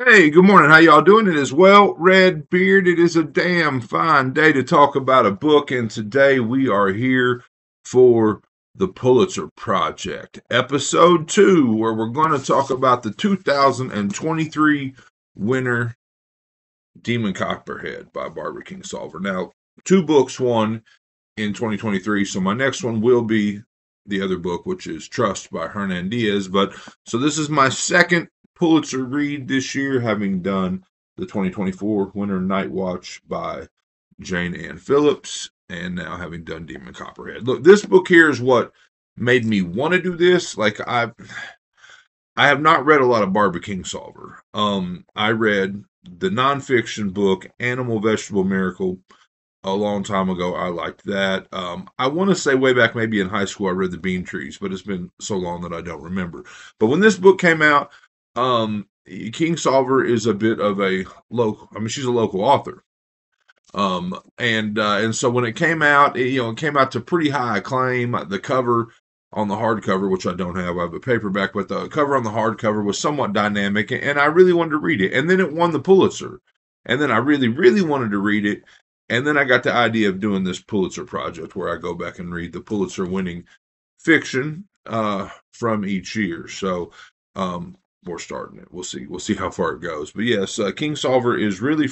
Hey, good morning. How y'all doing? It is well, Red Beard. It is a damn fine day to talk about a book, and today we are here for the Pulitzer Project, episode 2, where we're going to talk about the 2023 winner, Demon Copperhead by Barbara Kingsolver. Now, two books won in 2023, so my next one will be the other book, which is Trust by Hernan Diaz. But so this is my second Pulitzer read this year, having done the 2024 Winter Night Watch by Jane Ann Phillips, and now having done Demon Copperhead. Look, this book here is what made me want to do this. I have not read a lot of Barbara Kingsolver. I read the nonfiction book Animal Vegetable Miracle a long time ago. I liked that. I want to say way back, maybe in high school, I read The Bean Trees, but it's been so long that I don't remember. But when this book came out, Kingsolver is a bit of a local. I mean, she's a local author. And so when it came out, it came out to pretty high acclaim. The cover on the hardcover, which I don't have, I have a paperback, but the cover on the hardcover was somewhat dynamic, and I really wanted to read it. And then it won the Pulitzer, and then I really, really wanted to read it. And then I got the idea of doing this Pulitzer project where I go back and read the Pulitzer winning fiction from each year. So we're starting it. We'll see. We'll see how far it goes. But yes, Kingsolver is really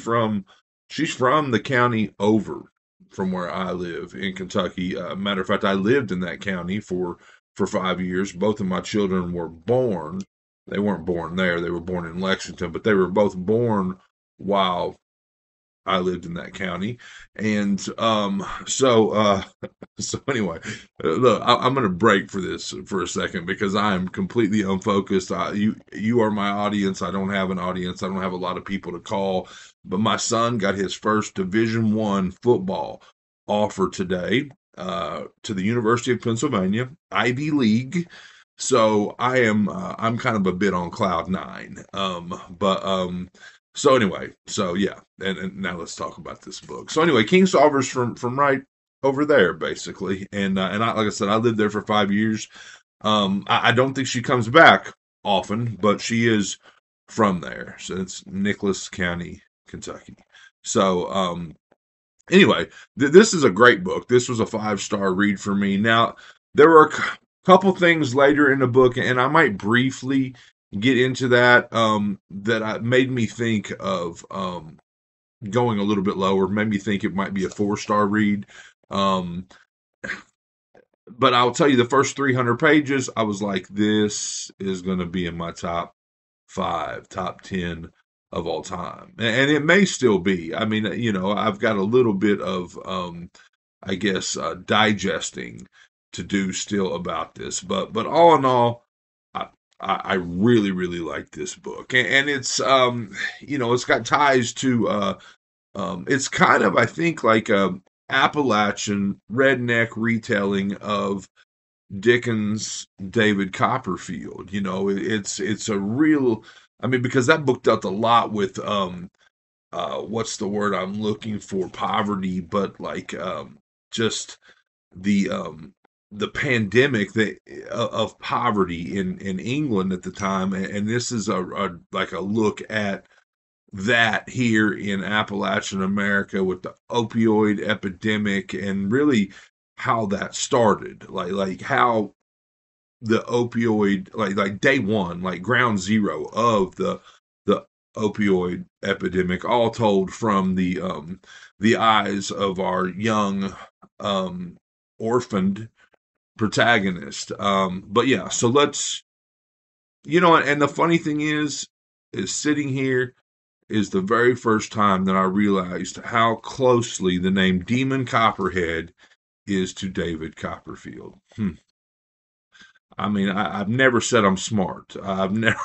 she's from the county over from where I live in Kentucky. Matter of fact, I lived in that county for 5 years. Both of my children were born. They weren't born there. They were born in Lexington, but they were both born while I lived in that county. And so anyway, look, I'm going to break for this for a second because I am completely unfocused. You are my audience. I don't have an audience. I don't have a lot of people to call. But my son got his first Division I football offer today to the University of Pennsylvania, Ivy League. So I'm kind of a bit on cloud nine. So anyway, so yeah, and now let's talk about this book. So anyway, Kingsolver's from right over there, basically, and I, like I said, I lived there for 5 years. I don't think she comes back often, but she is from there. So it's Nicholas County, Kentucky. So anyway, this is a great book. This was a 5-star read for me. Now there were a couple things later in the book, and I might briefly get into that that made me think of going a little bit lower, made me think it might be a 4-star read. But I'll tell you, the first 300 pages, I was like, this is going to be in my top 5, top 10 of all time. And it may still be. I mean, I've got a little bit of, I guess, digesting to do still about this. But all in all, I really, really like this book, and it's it's got ties to it's kind of, I think, like a Appalachian redneck retelling of Dickens' David Copperfield. It's a real, I mean, because that book dealt a lot with what's the word I'm looking for, poverty, but like just the pandemic of poverty in England at the time, and this is like a look at that here in Appalachian America with the opioid epidemic and really how that started, like how the opioid, like day one, like ground zero of the opioid epidemic, all told from the eyes of our young orphaned protagonist. But yeah, so let's, and the funny thing is sitting here is the very first time that I realized how closely the name Demon Copperhead is to David Copperfield. I mean, I've never said I'm smart. I've never,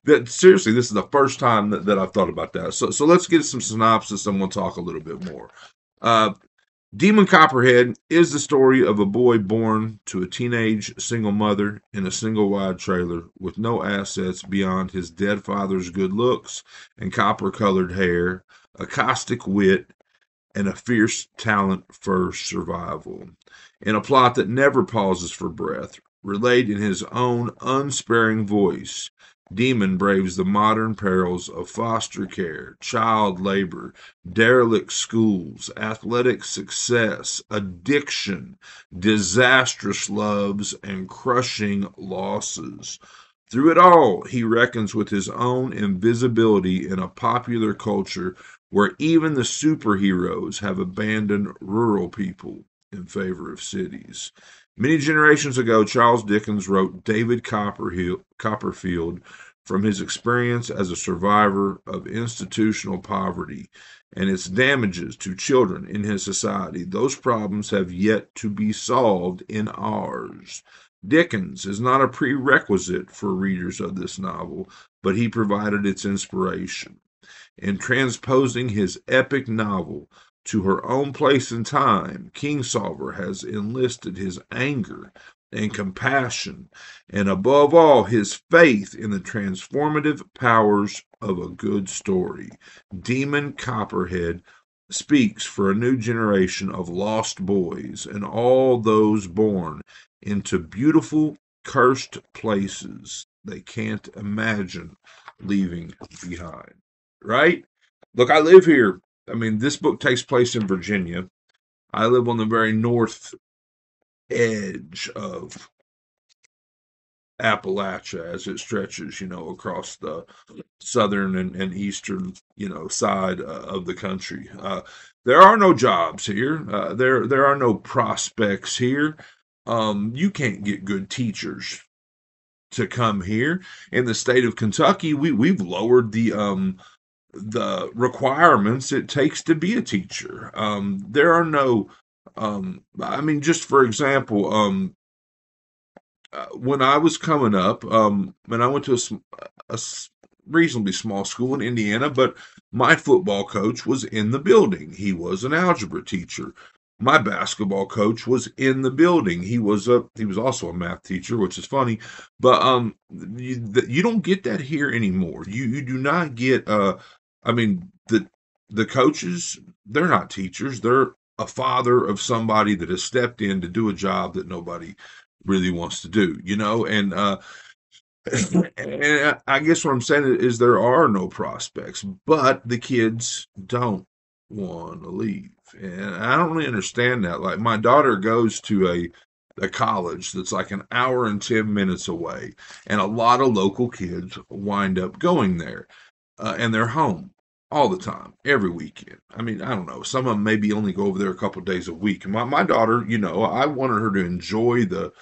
that seriously, this is the first time that I've thought about that. So let's get some synopsis and we'll talk a little bit more. Demon Copperhead is the story of a boy born to a teenage single mother in a single wide trailer with no assets beyond his dead father's good looks and copper-colored hair, a caustic wit, and a fierce talent for survival. In a plot that never pauses for breath, relayed in his own unsparing voice, Demon braves the modern perils of foster care, child labor, derelict schools, athletic success, addiction, disastrous loves, and crushing losses. Through it all, he reckons with his own invisibility in a popular culture where even the superheroes have abandoned rural people in favor of cities. Many generations ago, Charles Dickens wrote David Copperfield from his experience as a survivor of institutional poverty and its damages to children in his society. Those problems have yet to be solved in ours. Dickens is not a prerequisite for readers of this novel, but he provided its inspiration. In transposing his epic novel to her own place and time, Kingsolver has enlisted his anger and compassion, and above all, his faith in the transformative powers of a good story. Demon Copperhead speaks for a new generation of lost boys and all those born into beautiful, cursed places they can't imagine leaving behind. Right? Look, I live here. I mean, this book takes place in Virginia. I live on the very north edge of Appalachia as it stretches, across the southern and eastern, side of the country. There are no jobs here. There are no prospects here. You can't get good teachers to come here. In the state of Kentucky, we've lowered the requirements it takes to be a teacher. There are no, I mean, just for example, when I was coming up, and I went to a reasonably small school in Indiana, but my football coach was in the building. He was an algebra teacher. My basketball coach was in the building. He was also a math teacher, which is funny, but you don't get that here anymore. You do not get I mean the coaches, they're not teachers. They're a father of somebody that has stepped in to do a job that nobody really wants to do, and and I guess what I'm saying is there are no prospects, but the kids don't want to leave. And I don't really understand that. Like my daughter goes to a college that's like an hour and 10 minutes away, and a lot of local kids wind up going there, and they're home all the time, every weekend. I mean, I don't know. Some of them maybe only go over there a couple of days a week. My daughter, I wanted her to enjoy the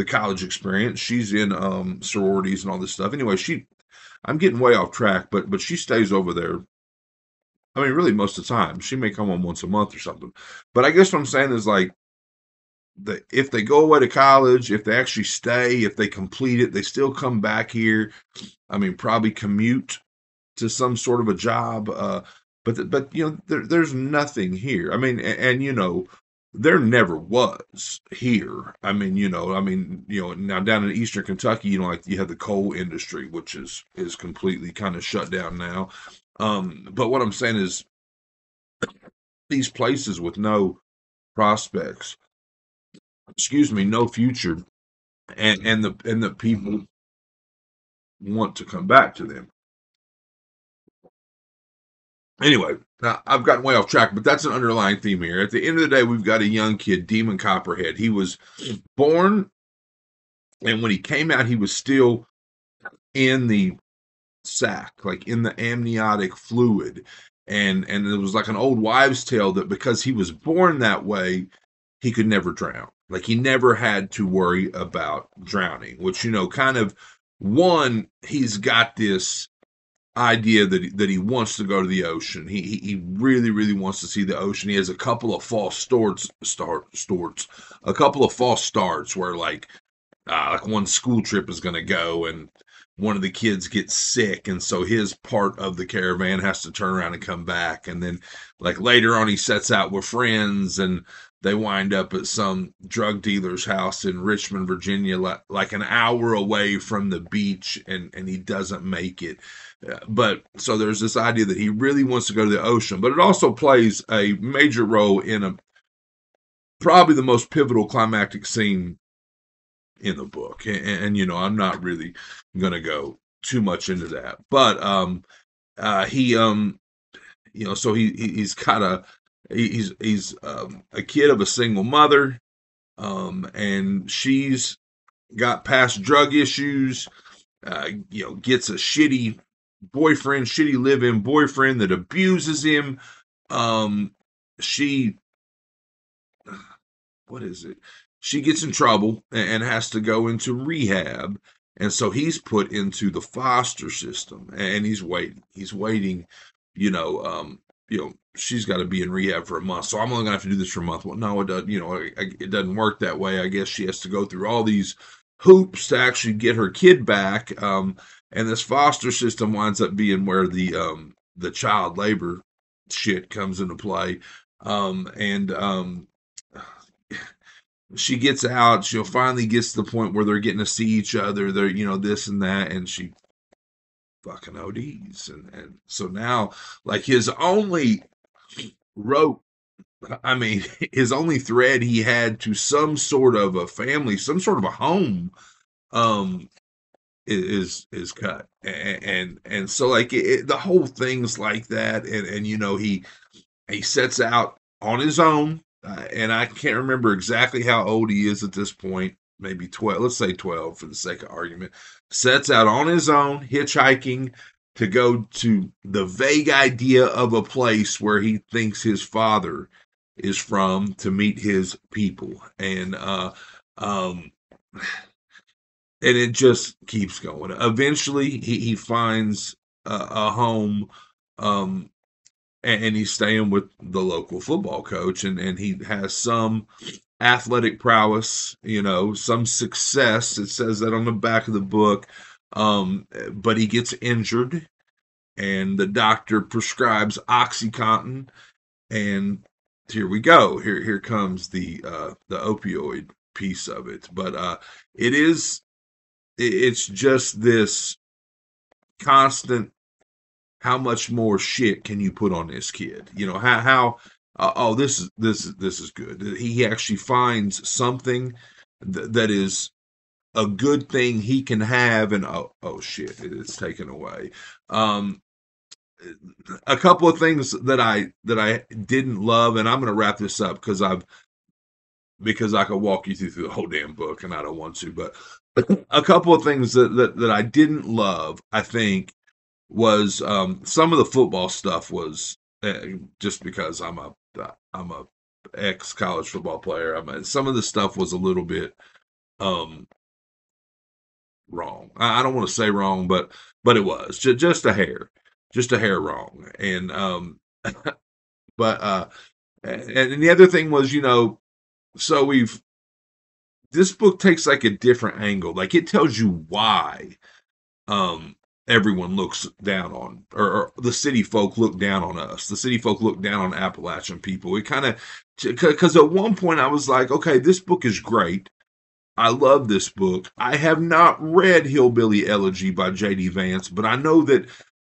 college experience. She's in sororities and all this stuff. Anyway, I'm getting way off track, but she stays over there. I mean, really most of the time. She may come home once a month or something. But I guess what I'm saying is like if they go away to college, if they actually stay, if they complete it, they still come back here. I mean, probably commute to some sort of a job. But there's nothing here. I mean, and there never was here. I mean, now down in Eastern Kentucky, like you have the coal industry, which is completely kind of shut down now. But what I'm saying is these places with no prospects, excuse me, no future, and the people want to come back to them. Anyway, now I've gotten way off track, but that's an underlying theme here. At the end of the day, we've got a young kid, Demon Copperhead. He was born, and when he came out, he was still in the sac, like in the amniotic fluid. And it was like an old wives' tale that because he was born that way, he could never drown. Like he never had to worry about drowning, which, kind of he's got this idea that he wants to go to the ocean. He really, really wants to see the ocean. He has a couple of false a couple of false starts where like one school trip is going to go and one of the kids gets sick, and so his part of the caravan has to turn around and come back. And then like later on he sets out with friends and they wind up at some drug dealer's house in Richmond, Virginia, like an hour away from the beach, and he doesn't make it. But so there's this idea that he really wants to go to the ocean, but it also plays a major role in probably the most pivotal climactic scene in the book. And I'm not really going to go too much into that. But he so he's got he's a kid of a single mother, and she's got past drug issues. Gets a shitty live-in boyfriend that abuses him. She what is it? She gets in trouble and has to go into rehab. And so he's put into the foster system, and he's waiting. He's waiting, she's got to be in rehab for a month. So I'm only gonna have to do this for a month. Well, no, it doesn't, it doesn't work that way. I guess she has to go through all these hoops to actually get her kid back. And this foster system winds up being where the child labor shit comes into play. And she gets out. She'll finally gets to the point where they're getting to see each other. They're, this and that, and she fucking ODs. And so now, like, his only rope, I mean, his only thread he had to some sort of a family, some sort of a home, is cut. And so, like, the whole thing's like that. And he sets out on his own. And I can't remember exactly how old he is at this point, maybe 12, let's say 12 for the sake of argument. Sets out on his own, hitchhiking to go to the vague idea of a place where he thinks his father is from to meet his people. And it just keeps going. Eventually, he finds a home, and he's staying with the local football coach, and he has some athletic prowess, some success. It says that on the back of the book. But he gets injured, and the doctor prescribes OxyContin, and here we go. Here comes the opioid piece of it. But it's just this constant, how much more shit can you put on this kid? This is good. He actually finds something that is a good thing he can have, and oh shit, it's taken away. A couple of things that I didn't love, and I'm going to wrap this up because I could walk you through the whole damn book, and I don't want to. But a couple of things that I didn't love, I think, was some of the football stuff was just because I'm a ex college football player. Some of the stuff was a little bit wrong. I don't want to say wrong, but it was just a hair wrong. And but and the other thing was, so this book takes like a different angle. Like, it tells you why everyone looks down on, or the city folk look down on us. The city folk look down on Appalachian people. It kind of, because at one point I was like, okay, this book is great. I love this book. I have not read Hillbilly Elegy by J.D. Vance, but I know that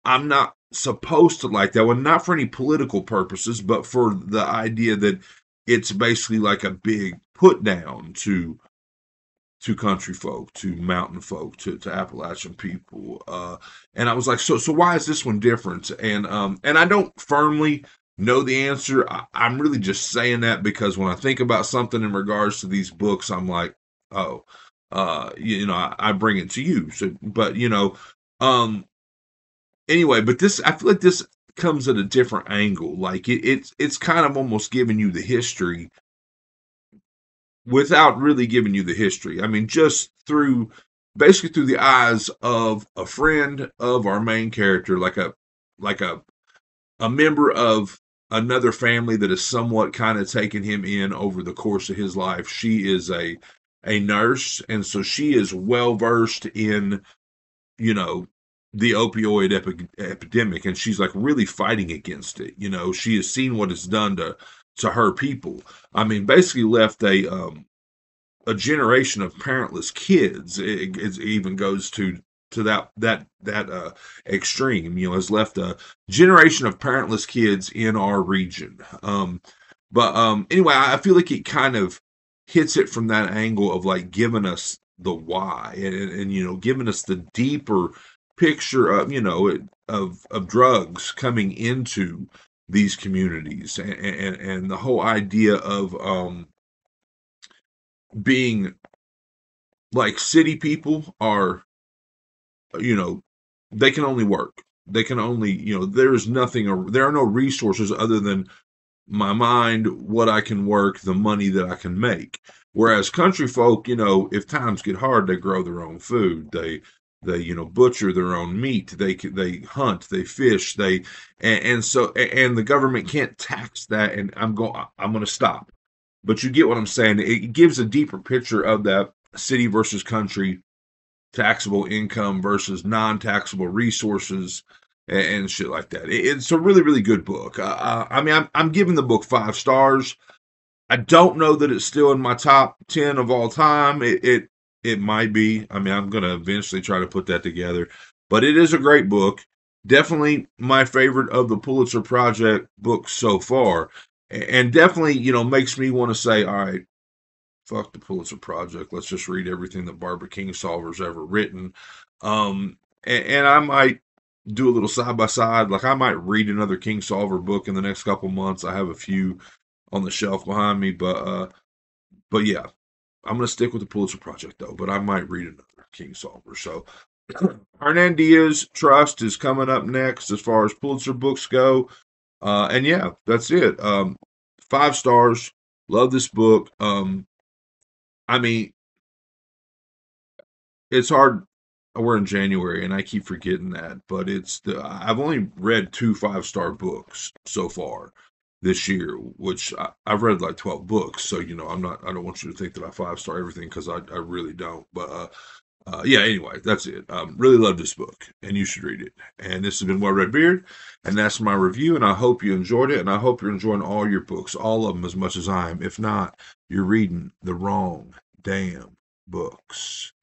I'm not supposed to like that one, not for any political purposes, but for the idea that it's basically like a big put down to country folk, to mountain folk, to Appalachian people. And I was like, so why is this one different? And I don't firmly know the answer. I'm really just saying that because when I think about something in regards to these books, I'm like, oh, I bring it to you. So, but anyway, but this, I feel like this comes at a different angle. Like it's kind of almost giving you the history without really giving you the history. I mean, just basically through the eyes of a friend of our main character, like a member of another family that has somewhat kind of taken him in over the course of his life. She is a nurse, and so she is well versed in, the opioid epidemic, and she's like really fighting against it. She has seen what it's done to her people. I mean, basically left a generation of parentless kids. It even goes to that extreme. Has left a generation of parentless kids in our region. But anyway, I feel like it kind of hits it from that angle of like giving us the why, and giving us the deeper picture of, of drugs coming into these communities, and the whole idea of being like city people are, you know, they can only work. They can only, there is nothing, there are no resources other than my mind, what I can work, the money that I can make. Whereas country folk, if times get hard, they grow their own food. They butcher their own meat. They hunt, they fish, and the government can't tax that. And I'm going to stop. But you get what I'm saying. It gives a deeper picture of that city versus country, taxable income versus non-taxable resources, and shit like that. It's a really, really good book. I mean, I'm giving the book 5 stars. I don't know that it's still in my top 10 of all time. It might be. I mean, I'm gonna eventually try to put that together. But it is a great book. Definitely my favorite of the Pulitzer Project books so far, and definitely makes me want to say, all right, fuck the Pulitzer Project. Let's just read everything that Barbara Kingsolver's ever written. And I might do a little side by side. Like I might read another Kingsolver book in the next couple months. I have a few on the shelf behind me, but yeah, I'm gonna stick with the Pulitzer Project though. But I might read another Kingsolver. So Hernan Diaz Trust is coming up next as far as Pulitzer books go. And yeah, that's it. 5 stars. Love this book. I mean, it's hard. We're in January, and I keep forgetting that. But I've only read 2 5-star books so far this year, which I've read like 12 books. So I'm not. I don't want you to think that I 5-star everything because I really don't. But yeah. Anyway, that's it. Really love this book, and you should read it. And this has been Well Red Beard, and that's my review. And I hope you enjoyed it, and I hope you're enjoying all your books, all of them as much as I am. If not, you're reading the wrong damn books.